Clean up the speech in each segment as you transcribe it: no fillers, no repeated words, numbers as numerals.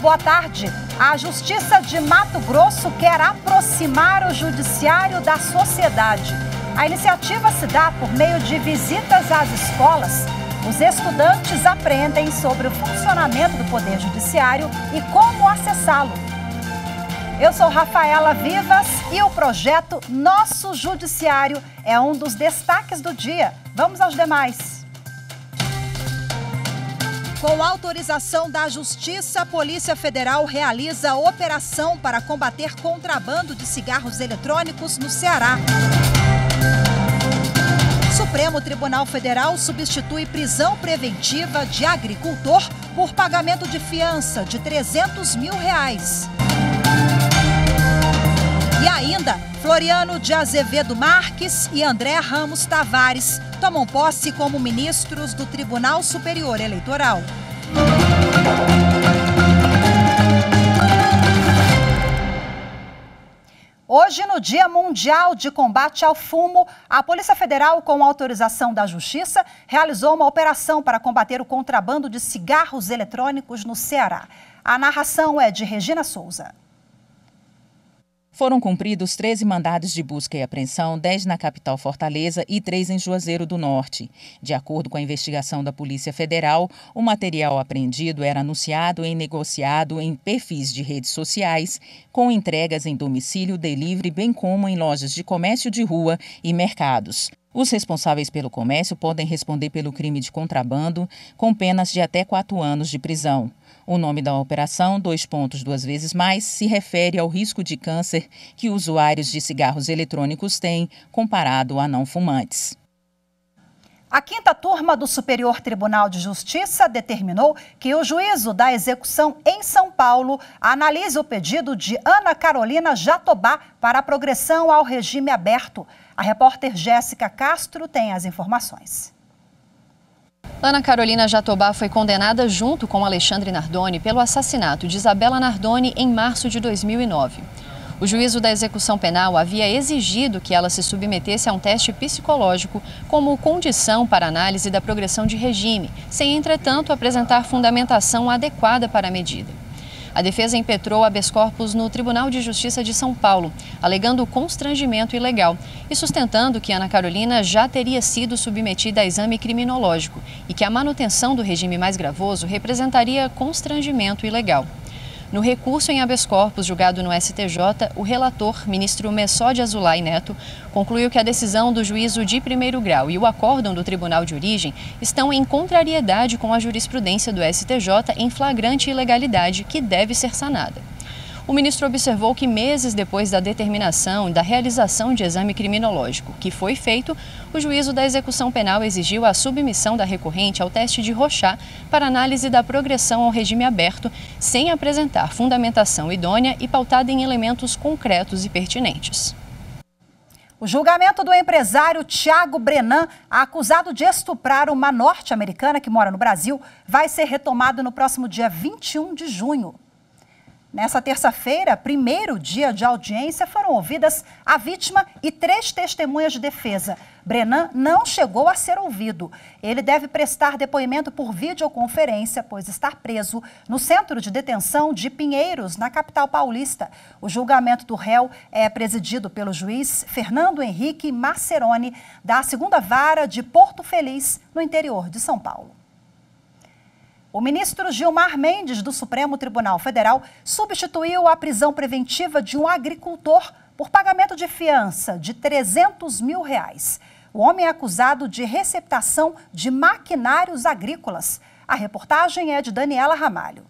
boa tarde. A Justiça de Mato Grosso quer aproximar o judiciário da sociedade. A iniciativa se dá por meio de visitas às escolas. Os estudantes aprendem sobre o funcionamento do Poder Judiciário e como acessá-lo. Eu sou Rafaela Vivas e o projeto Nosso Judiciário é um dos destaques do dia. Vamos aos demais. Com autorização da Justiça, a Polícia Federal realiza operação para combater contrabando de cigarros eletrônicos no Ceará. Supremo Tribunal Federal substitui prisão preventiva de agricultor por pagamento de fiança de R$300 mil. E ainda, Floriano de Azevedo Marques e André Ramos Tavares tomam posse como ministros do Tribunal Superior Eleitoral. Hoje, no Dia Mundial de Combate ao Fumo, a Polícia Federal, com autorização da Justiça, realizou uma operação para combater o contrabando de cigarros eletrônicos no Ceará. A narração é de Regina Souza. Foram cumpridos 13 mandados de busca e apreensão, 10 na capital Fortaleza e 3 em Juazeiro do Norte. De acordo com a investigação da Polícia Federal, o material apreendido era anunciado e negociado em perfis de redes sociais, com entregas em domicílio, delivery, bem como em lojas de comércio de rua e mercados. Os responsáveis pelo comércio podem responder pelo crime de contrabando, com penas de até 4 anos de prisão. O nome da operação, 2 vezes mais, se refere ao risco de câncer que usuários de cigarros eletrônicos têm comparado a não fumantes. A 5ª turma do Superior Tribunal de Justiça determinou que o juízo da execução em São Paulo analise o pedido de Ana Carolina Jatobá para a progressão ao regime aberto. A repórter Jéssica Castro tem as informações. Ana Carolina Jatobá foi condenada junto com Alexandre Nardoni pelo assassinato de Isabela Nardoni em março de 2009. O juízo da execução penal havia exigido que ela se submetesse a um teste psicológico como condição para análise da progressão de regime, sem, entretanto, apresentar fundamentação adequada para a medida. A defesa impetrou habeas corpus no Tribunal de Justiça de São Paulo, alegando constrangimento ilegal e sustentando que Ana Carolina já teria sido submetida a exame criminológico e que a manutenção do regime mais gravoso representaria constrangimento ilegal. No recurso em habeas corpus julgado no STJ, o relator, ministro Messode Azulay Neto, concluiu que a decisão do juízo de primeiro grau e o acórdão do tribunal de origem estão em contrariedade com a jurisprudência do STJ em flagrante ilegalidade que deve ser sanada. O ministro observou que meses depois da determinação e da realização de exame criminológico que foi feito, o juízo da execução penal exigiu a submissão da recorrente ao teste de Rorschach para análise da progressão ao regime aberto, sem apresentar fundamentação idônea e pautada em elementos concretos e pertinentes. O julgamento do empresário Thiago Brenan, acusado de estuprar uma norte-americana que mora no Brasil, vai ser retomado no próximo dia 21 de junho. Nessa terça-feira, primeiro dia de audiência, foram ouvidas a vítima e 3 testemunhas de defesa. Brenan não chegou a ser ouvido. Ele deve prestar depoimento por videoconferência, pois está preso no centro de detenção de Pinheiros, na capital paulista. O julgamento do réu é presidido pelo juiz Fernando Henrique Maceroni, da 2ª Vara de Porto Feliz, no interior de São Paulo. O ministro Gilmar Mendes, do Supremo Tribunal Federal, substituiu a prisão preventiva de um agricultor por pagamento de fiança de R$300 mil. O homem é acusado de receptação de maquinários agrícolas. A reportagem é de Daniela Ramalho.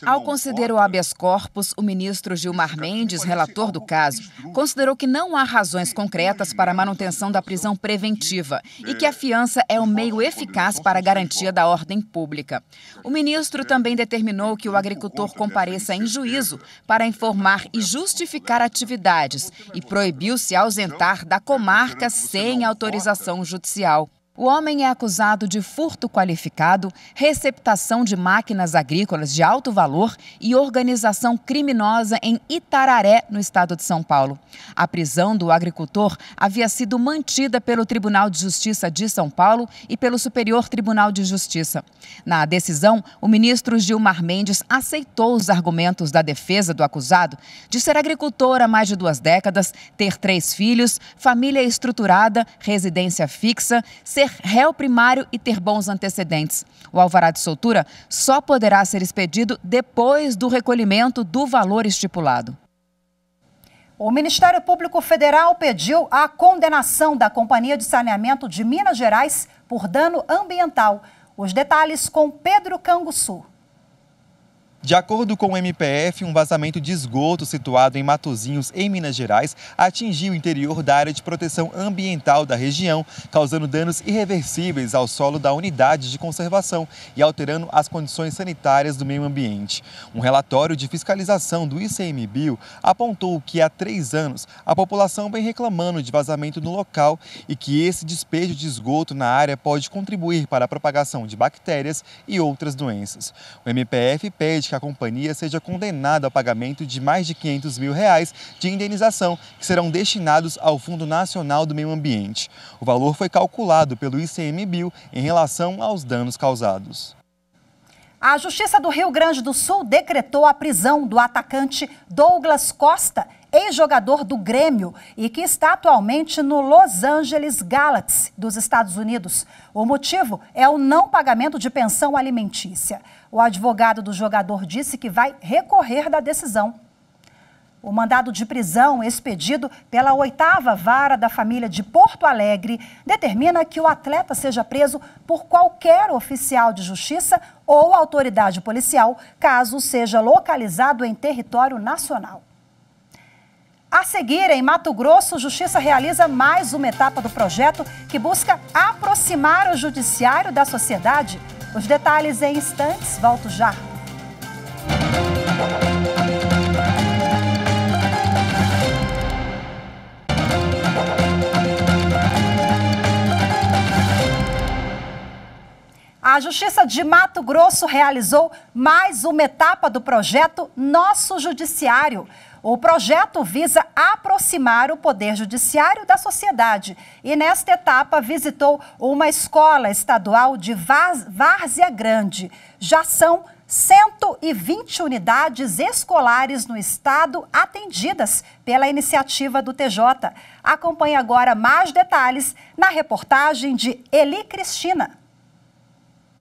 Ao conceder o habeas corpus, o ministro Gilmar Mendes, relator do caso, considerou que não há razões concretas para a manutenção da prisão preventiva e que a fiança é um meio eficaz para a garantia da ordem pública. O ministro também determinou que o agricultor compareça em juízo para informar e justificar atividades e proibiu se ausentar da comarca sem autorização judicial. O homem é acusado de furto qualificado, receptação de máquinas agrícolas de alto valor e organização criminosa em Itararé, no estado de São Paulo. A prisão do agricultor havia sido mantida pelo Tribunal de Justiça de São Paulo e pelo Superior Tribunal de Justiça. Na decisão, o ministro Gilmar Mendes aceitou os argumentos da defesa do acusado de ser agricultor há mais de 2 décadas, ter 3 filhos, família estruturada, residência fixa, ser réu primário e ter bons antecedentes. O alvará de soltura só poderá ser expedido depois do recolhimento do valor estipulado. O Ministério Público Federal pediu a condenação da Companhia de Saneamento de Minas Gerais por dano ambiental. Os detalhes com Pedro Canguçu. De acordo com o MPF, um vazamento de esgoto situado em Matozinhos, em Minas Gerais, atingiu o interior da área de proteção ambiental da região, causando danos irreversíveis ao solo da unidade de conservação e alterando as condições sanitárias do meio ambiente. Um relatório de fiscalização do ICMBio apontou que há 3 anos a população vem reclamando de vazamento no local e que esse despejo de esgoto na área pode contribuir para a propagação de bactérias e outras doenças. O MPF pede que a companhia seja condenada ao pagamento de mais de R$500 mil de indenização, que serão destinados ao Fundo Nacional do Meio Ambiente. O valor foi calculado pelo ICMBio em relação aos danos causados. A Justiça do Rio Grande do Sul decretou a prisão do atacante Douglas Costa, ex-jogador do Grêmio e que está atualmente no Los Angeles Galaxy dos Estados Unidos. O motivo é o não pagamento de pensão alimentícia. O advogado do jogador disse que vai recorrer da decisão. O mandado de prisão expedido pela 8ª Vara da Família de Porto Alegre determina que o atleta seja preso por qualquer oficial de justiça ou autoridade policial, caso seja localizado em território nacional. A seguir, em Mato Grosso, Justiça realiza mais uma etapa do projeto que busca aproximar o judiciário da sociedade. Os detalhes em instantes, volto já. A Justiça de Mato Grosso realizou mais uma etapa do projeto Nosso Judiciário. O projeto visa aproximar o Poder Judiciário da sociedade e, nesta etapa, visitou uma escola estadual de Várzea Grande. Já são 120 unidades escolares no estado atendidas pela iniciativa do TJ. Acompanhe agora mais detalhes na reportagem de Eli Cristina.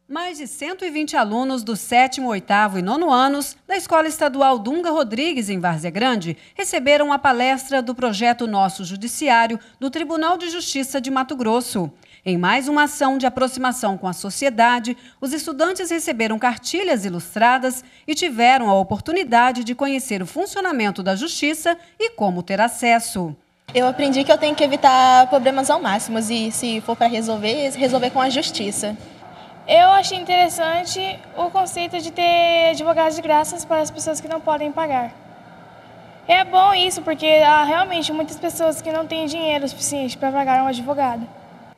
Mais de 120 alunos do 7º, 8º e 9º anos da Escola Estadual Dunga Rodrigues, em Várzea Grande, receberam a palestra do projeto Nosso Judiciário do Tribunal de Justiça de Mato Grosso. Em mais uma ação de aproximação com a sociedade, os estudantes receberam cartilhas ilustradas e tiveram a oportunidade de conhecer o funcionamento da justiça e como ter acesso. Eu aprendi que eu tenho que evitar problemas ao máximo e, se for para resolver com a justiça. Eu achei interessante o conceito de ter advogados de graça para as pessoas que não podem pagar. É bom isso, porque há realmente muitas pessoas que não têm dinheiro suficiente para pagar um advogado.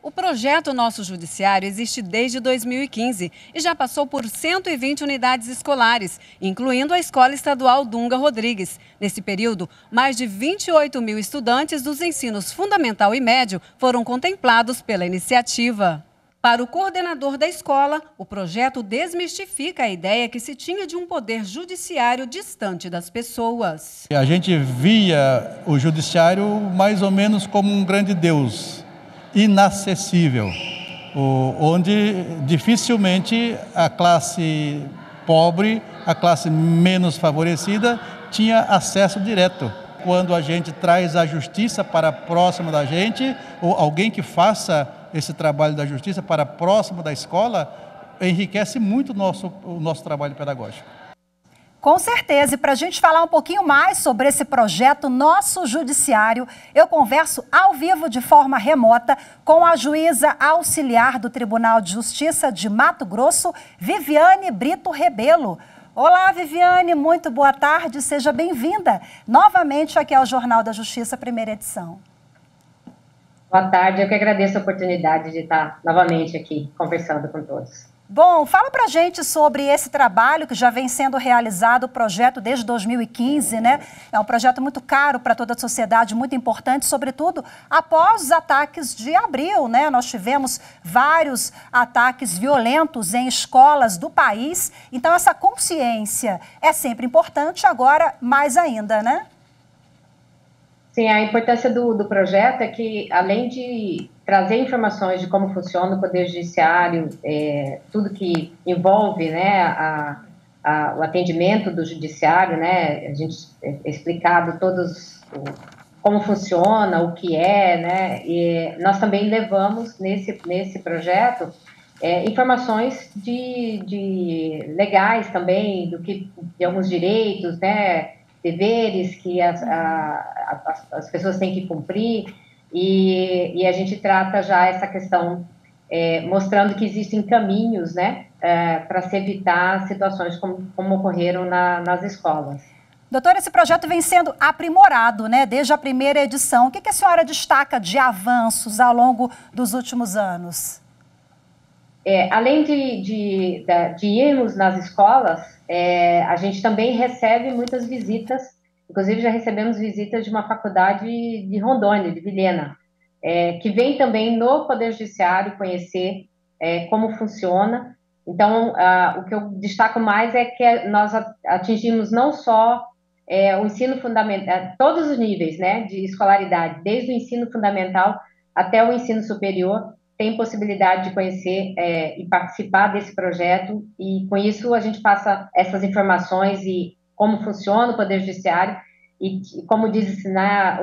O projeto Nosso Judiciário existe desde 2015 e já passou por 120 unidades escolares, incluindo a Escola Estadual Dunga Rodrigues. Nesse período, mais de 28 mil estudantes dos ensinos fundamental e médio foram contemplados pela iniciativa. Para o coordenador da escola, o projeto desmistifica a ideia que se tinha de um poder judiciário distante das pessoas. A gente via o judiciário mais ou menos como um grande Deus, inacessível, onde dificilmente a classe pobre, a classe menos favorecida, tinha acesso direto. Quando a gente traz a justiça para próximo da gente, ou alguém que faça esse trabalho da justiça para próximo da escola, enriquece muito o nosso trabalho pedagógico. Com certeza, e para a gente falar um pouquinho mais sobre esse projeto Nosso Judiciário, eu converso ao vivo de forma remota com a juíza auxiliar do Tribunal de Justiça de Mato Grosso, Viviane Brito Rebelo. Olá, Viviane, muito boa tarde, seja bem-vinda novamente aqui ao Jornal da Justiça, primeira edição. Boa tarde, eu que agradeço a oportunidade de estar novamente aqui conversando com todos. Bom, fala pra gente sobre esse trabalho que já vem sendo realizado, o projeto desde 2015, né? É um projeto muito caro para toda a sociedade, muito importante, sobretudo após os ataques de abril, né? Nós tivemos vários ataques violentos em escolas do país, então essa consciência é sempre importante, agora mais ainda, né? Sim, a importância do projeto é que, além de trazer informações de como funciona o Poder Judiciário, tudo que envolve, né, o atendimento do Judiciário, né, a gente explicado como funciona, o que é, né, e nós também levamos nesse projeto informações de legais também, de alguns direitos, né, deveres que as pessoas têm que cumprir, e a gente trata já essa questão, mostrando que existem caminhos, né, para se evitar situações como ocorreram nas escolas. Doutora, esse projeto vem sendo aprimorado, né, desde a primeira edição. O que a senhora destaca de avanços ao longo dos últimos anos? Além de irmos nas escolas, a gente também recebe muitas visitas, inclusive já recebemos visitas de uma faculdade de Rondônia, de Vilhena, que vem também no Poder Judiciário conhecer como funciona. Então, o que eu destaco mais é que nós atingimos não só o ensino fundamental, todos os níveis, né, de escolaridade, desde o ensino fundamental até o ensino superior, tem possibilidade de conhecer e participar desse projeto, e com isso a gente passa essas informações e como funciona o Poder Judiciário, e como diz, né,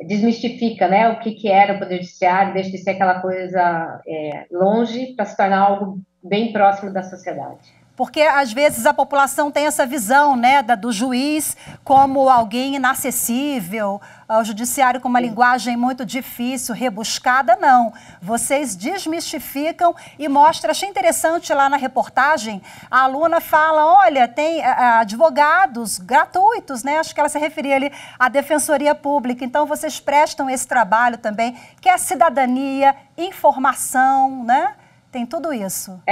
desmistifica, né, o que era o Poder Judiciário, deixa de ser aquela coisa longe para se tornar algo bem próximo da sociedade. Porque, às vezes, a população tem essa visão, né, do juiz como alguém inacessível, o judiciário com uma linguagem muito difícil, rebuscada. Não. Vocês desmistificam e mostram. Achei interessante lá na reportagem, a aluna fala, olha, tem advogados gratuitos, né? Acho que ela se referia ali à Defensoria Pública. Então, vocês prestam esse trabalho também, que é cidadania, informação, né? Tem tudo isso.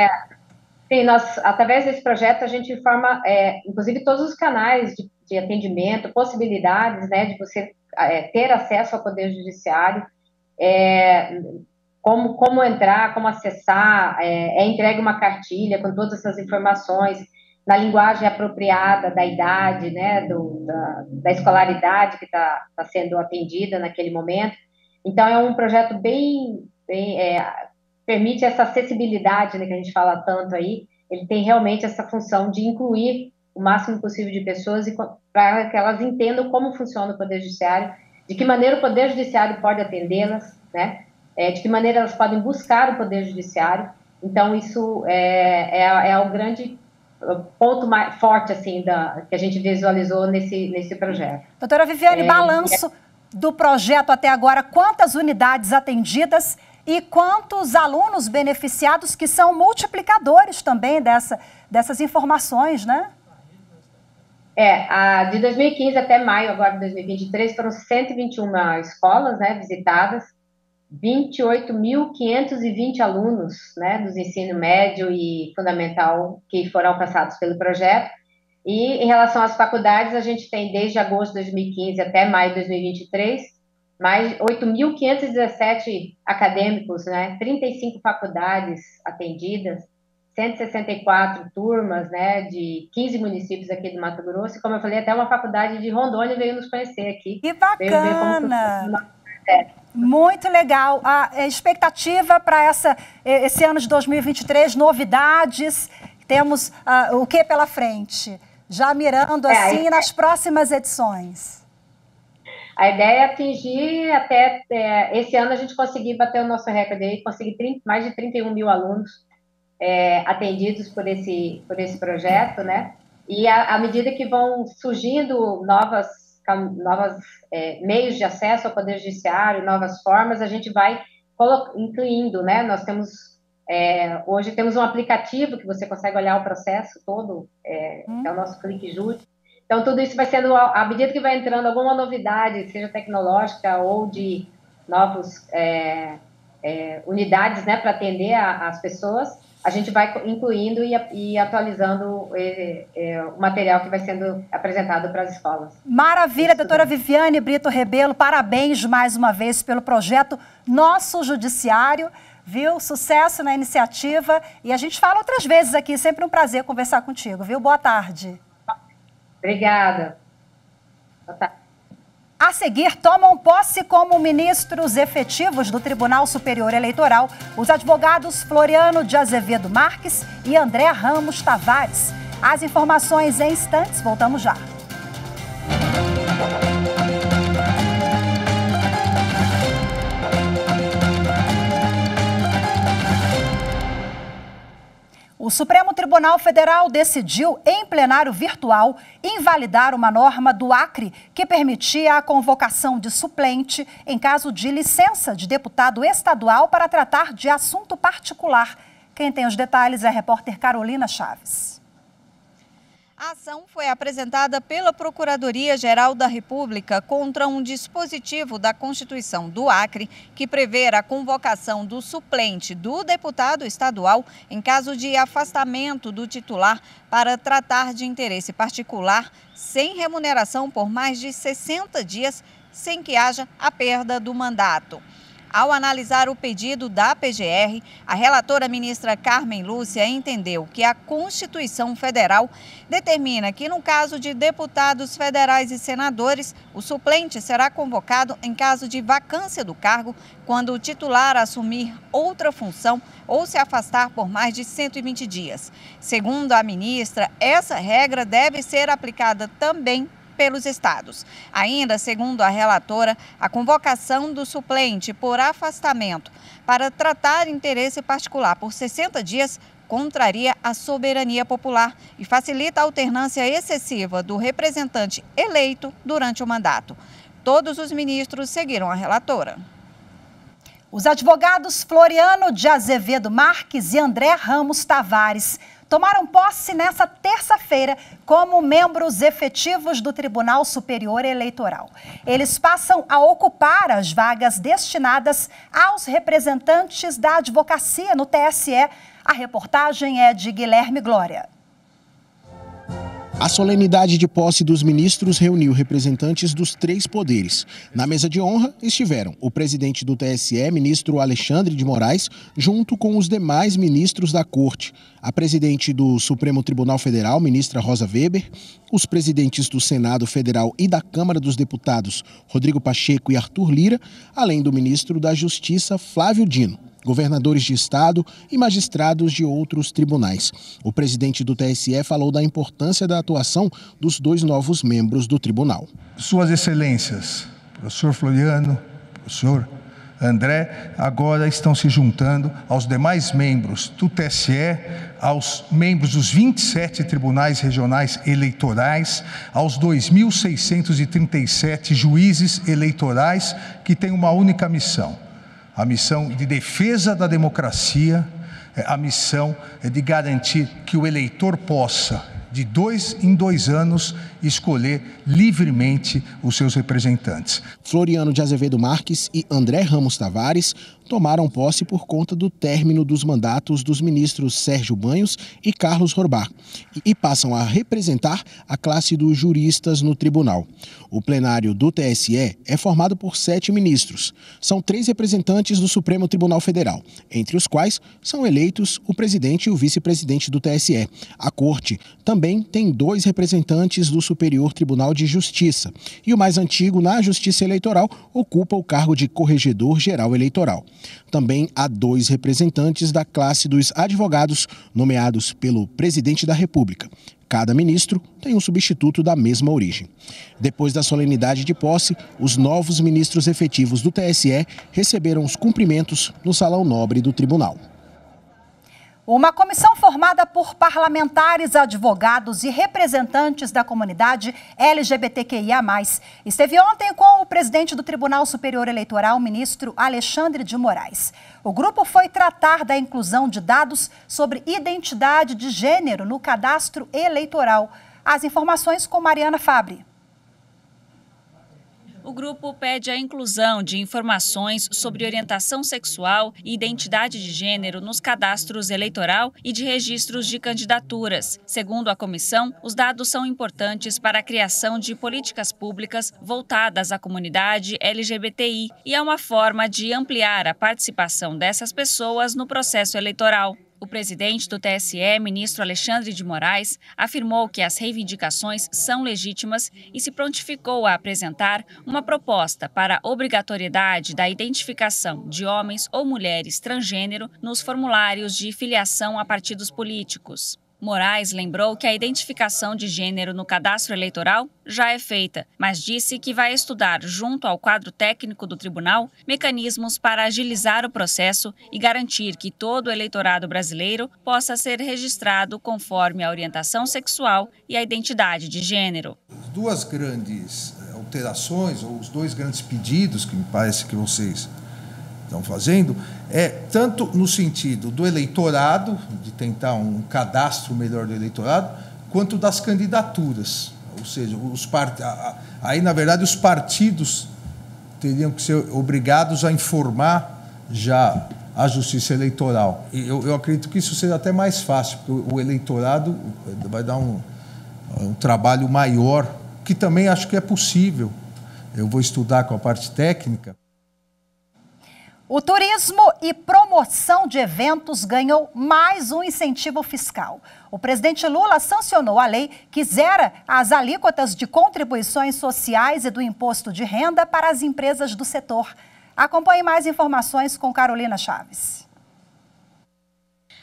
Sim, nós, através desse projeto, a gente informa, inclusive, todos os canais de atendimento, possibilidades, né, de você ter acesso ao Poder Judiciário, como entrar, como acessar, entregue uma cartilha com todas essas informações, na linguagem apropriada da idade, né, da escolaridade que está sendo atendida naquele momento. Então, é um projeto permite essa acessibilidade, né, que a gente fala tanto aí. Ele tem realmente essa função de incluir o máximo possível de pessoas para que elas entendam como funciona o Poder Judiciário, de que maneira o Poder Judiciário pode atendê-las, né? De que maneira elas podem buscar o Poder Judiciário. Então, isso é o grande ponto mais forte, assim, que a gente visualizou nesse projeto. Doutora Viviane, balanço do projeto até agora, quantas unidades atendidas e quantos alunos beneficiados, que são multiplicadores também dessas informações, né? De 2015 até maio agora de 2023, foram 121 escolas, né, visitadas, 28.520 alunos, né, dos ensino médio e fundamental que foram alcançados pelo projeto. E em relação às faculdades, a gente tem desde agosto de 2015 até maio de 2023, mais 8.517 acadêmicos, né, 35 faculdades atendidas, 164 turmas, né, de 15 municípios aqui do Mato Grosso, e como eu falei, até uma faculdade de Rondônia veio nos conhecer aqui. Que bacana! Muito legal. A expectativa para esse ano de 2023, novidades, temos o que pela frente? Já mirando assim nas próximas edições. A ideia é atingir até esse ano a gente conseguir bater o nosso recorde aí, conseguir mais de 31 mil alunos atendidos por esse projeto, né? E à medida que vão surgindo novos meios de acesso ao Poder Judiciário, novas formas, a gente vai incluindo, né? Nós temos hoje temos um aplicativo que você consegue olhar o processo todo, é o nosso Clique Júri. Então, tudo isso vai sendo, à medida que vai entrando alguma novidade, seja tecnológica ou de novos unidades, né, para atender as pessoas, a gente vai incluindo e atualizando o material que vai sendo apresentado para as escolas. Maravilha, doutora Viviane Brito Rebelo, parabéns mais uma vez pelo projeto Nosso Judiciário, viu? Sucesso na iniciativa e a gente fala outras vezes aqui, sempre um prazer conversar contigo, viu? Boa tarde. Obrigada. Boa tarde. A seguir, tomam posse como ministros efetivos do Tribunal Superior Eleitoral os advogados Floriano de Azevedo Marques e André Ramos Tavares. As informações em instantes, voltamos já. O Supremo Tribunal Federal decidiu, em plenário virtual, invalidar uma norma do Acre que permitia a convocação de suplente em caso de licença de deputado estadual para tratar de assunto particular. Quem tem os detalhes é a repórter Carolina Chaves. A ação foi apresentada pela Procuradoria-Geral da República contra um dispositivo da Constituição do Acre que prevê a convocação do suplente do deputado estadual em caso de afastamento do titular para tratar de interesse particular sem remuneração por mais de 60 dias, sem que haja a perda do mandato. Ao analisar o pedido da PGR, a relatora ministra Carmen Lúcia entendeu que a Constituição Federal determina que, no caso de deputados federais e senadores, o suplente será convocado em caso de vacância do cargo, quando o titular assumir outra função ou se afastar por mais de 120 dias. Segundo a ministra, essa regra deve ser aplicada também pelos estados. Ainda, segundo a relatora, a convocação do suplente por afastamento para tratar interesse particular por 60 dias contraria a soberania popular e facilita a alternância excessiva do representante eleito durante o mandato. Todos os ministros seguiram a relatora. Os advogados Floriano de Azevedo Marques e André Ramos Tavares tomaram posse nesta terça-feira como membros efetivos do Tribunal Superior Eleitoral. Eles passam a ocupar as vagas destinadas aos representantes da advocacia no TSE. A reportagem é de Guilherme Glória. A solenidade de posse dos ministros reuniu representantes dos três poderes. Na mesa de honra estiveram o presidente do TSE, ministro Alexandre de Moraes, junto com os demais ministros da Corte, a presidente do Supremo Tribunal Federal, ministra Rosa Weber, os presidentes do Senado Federal e da Câmara dos Deputados, Rodrigo Pacheco e Arthur Lira, além do ministro da Justiça, Flávio Dino, governadores de estado e magistrados de outros tribunais. O presidente do TSE falou da importância da atuação dos dois novos membros do tribunal. Suas Excelências, professor Floriano, professor André, agora estão se juntando aos demais membros do TSE, aos membros dos 27 tribunais regionais eleitorais, aos 2.637 juízes eleitorais que têm uma única missão. A missão de defesa da democracia, a missão de garantir que o eleitor possa, de 2 em 2 anos, escolher livremente os seus representantes. Floriano de Azevedo Marques e André Ramos Tavares tomaram posse por conta do término dos mandatos dos ministros Sérgio Banhos e Carlos Horbar e passam a representar a classe dos juristas no tribunal. O plenário do TSE é formado por 7 ministros. São 3 representantes do Supremo Tribunal Federal, entre os quais são eleitos o presidente e o vice-presidente do TSE. A Corte também tem 2 representantes do Superior Tribunal de Justiça e o mais antigo na Justiça Eleitoral ocupa o cargo de Corregedor-Geral Eleitoral. Também há 2 representantes da classe dos advogados nomeados pelo Presidente da República. Cada ministro tem um substituto da mesma origem. Depois da solenidade de posse, os novos ministros efetivos do TSE receberam os cumprimentos no Salão Nobre do Tribunal. Uma comissão formada por parlamentares, advogados e representantes da comunidade LGBTQIA+, esteve ontem com o presidente do Tribunal Superior Eleitoral, ministro Alexandre de Moraes. O grupo foi tratar da inclusão de dados sobre identidade de gênero no cadastro eleitoral. As informações com Mariana Fabre. O grupo pede a inclusão de informações sobre orientação sexual e identidade de gênero nos cadastros eleitoral e de registros de candidaturas. Segundo a comissão, os dados são importantes para a criação de políticas públicas voltadas à comunidade LGBTI e é uma forma de ampliar a participação dessas pessoas no processo eleitoral. O presidente do TSE, ministro Alexandre de Moraes, afirmou que as reivindicações são legítimas e se prontificou a apresentar uma proposta para a obrigatoriedade da identificação de homens ou mulheres transgênero nos formulários de filiação a partidos políticos. Moraes lembrou que a identificação de gênero no cadastro eleitoral já é feita, mas disse que vai estudar, junto ao quadro técnico do tribunal, mecanismos para agilizar o processo e garantir que todo o eleitorado brasileiro possa ser registrado conforme a orientação sexual e a identidade de gênero. As duas grandes alterações, ou os dois grandes pedidos que me parece que vocês estão fazendo, tanto no sentido do eleitorado, de tentar um cadastro melhor do eleitorado, quanto das candidaturas. Ou seja, aí, na verdade, os partidos teriam que ser obrigados a informar já a Justiça Eleitoral. E eu acredito que isso seja até mais fácil, porque o eleitorado vai dar um trabalho maior, que também acho que é possível. Eu vou estudar com a parte técnica. O turismo e promoção de eventos ganhou mais um incentivo fiscal. O presidente Lula sancionou a lei que zera as alíquotas de contribuições sociais e do imposto de renda para as empresas do setor. Acompanhe mais informações com Carolina Chaves.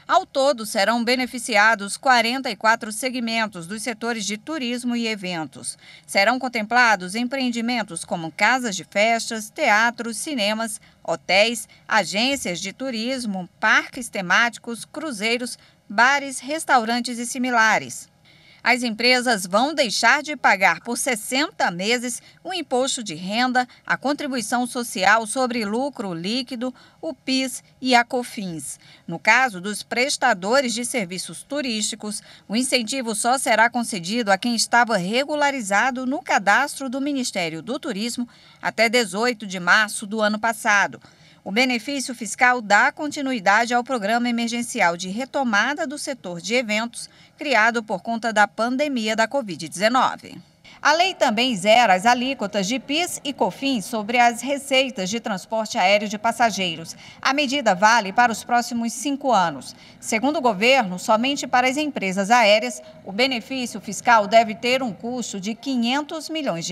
Ao todo, serão beneficiados 44 segmentos dos setores de turismo e eventos. Serão contemplados empreendimentos como casas de festas, teatros, cinemas, hotéis, agências de turismo, parques temáticos, cruzeiros, bares, restaurantes e similares. As empresas vão deixar de pagar por 60 meses o imposto de renda, a contribuição social sobre lucro líquido, o PIS e a COFINS. No caso dos prestadores de serviços turísticos, o incentivo só será concedido a quem estava regularizado no cadastro do Ministério do Turismo até 18 de março do ano passado. O benefício fiscal dá continuidade ao Programa Emergencial de Retomada do Setor de Eventos, criado por conta da pandemia da Covid-19. A lei também zera as alíquotas de PIS e COFINS sobre as receitas de transporte aéreo de passageiros. A medida vale para os próximos 5 anos. Segundo o governo, somente para as empresas aéreas, o benefício fiscal deve ter um custo de R$ 500 milhões.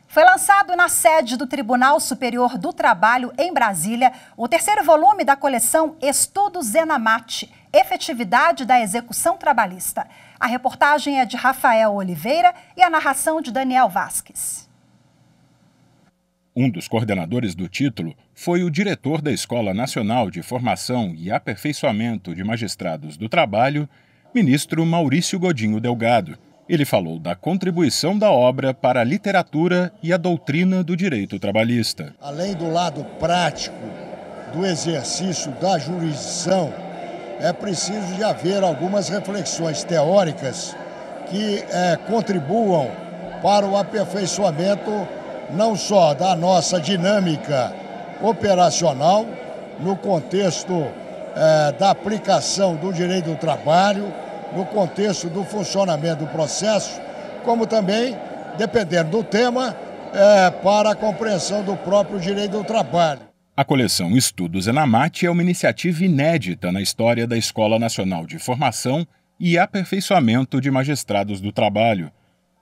Foi lançado na sede do Tribunal Superior do Trabalho, em Brasília, o terceiro volume da coleção Estudos Enamate, Efetividade da Execução Trabalhista. A reportagem é de Rafael Oliveira e a narração de Daniel Vasques. Um dos coordenadores do título foi o diretor da Escola Nacional de Formação e Aperfeiçoamento de Magistrados do Trabalho, ministro Maurício Godinho Delgado. Ele falou da contribuição da obra para a literatura e a doutrina do direito trabalhista. Além do lado prático do exercício da jurisdição, é preciso de haver algumas reflexões teóricas que contribuam para o aperfeiçoamento não só da nossa dinâmica operacional, no contexto da aplicação do direito do trabalho, no contexto do funcionamento do processo, como também, dependendo do tema, para a compreensão do próprio direito do trabalho. A coleção Estudos Enamate é uma iniciativa inédita na história da Escola Nacional de Formação e Aperfeiçoamento de Magistrados do Trabalho.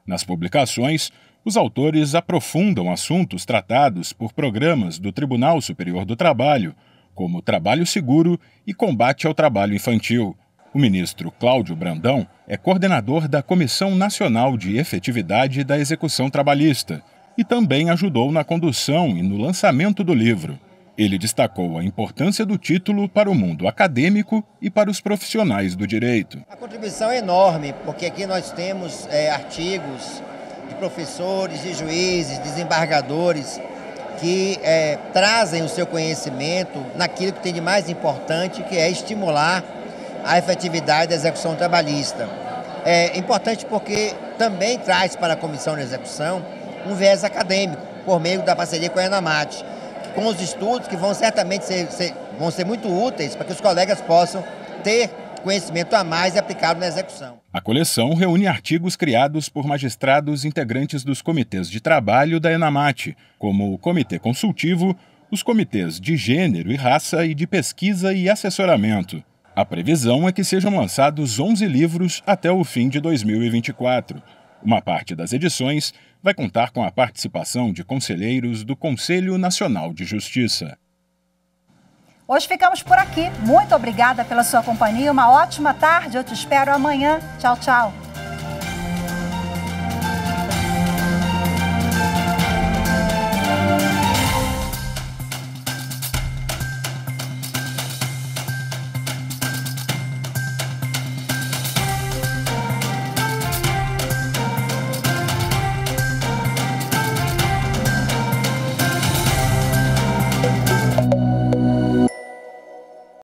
Nas publicações, os autores aprofundam assuntos tratados por programas do Tribunal Superior do Trabalho, como trabalho seguro e combate ao trabalho infantil. O ministro Cláudio Brandão é coordenador da Comissão Nacional de Efetividade da Execução Trabalhista e também ajudou na condução e no lançamento do livro. Ele destacou a importância do título para o mundo acadêmico e para os profissionais do direito. A contribuição é enorme, porque aqui nós temos artigos de professores, de juízes, desembargadores, que trazem o seu conhecimento naquilo que tem de mais importante, que é estimular a efetividade da execução trabalhista. É importante porque também traz para a Comissão de Execução um viés acadêmico, por meio da parceria com a ENAMAT, com os estudos que vão certamente vão ser muito úteis para que os colegas possam ter conhecimento a mais e aplicado na execução. A coleção reúne artigos criados por magistrados integrantes dos comitês de trabalho da ENAMAT, como o Comitê Consultivo, os comitês de Gênero e Raça e de Pesquisa e Assessoramento. A previsão é que sejam lançados 11 livros até o fim de 2024. Uma parte das edições vai contar com a participação de conselheiros do Conselho Nacional de Justiça. Hoje ficamos por aqui. Muito obrigada pela sua companhia. Uma ótima tarde. Eu te espero amanhã. Tchau, tchau.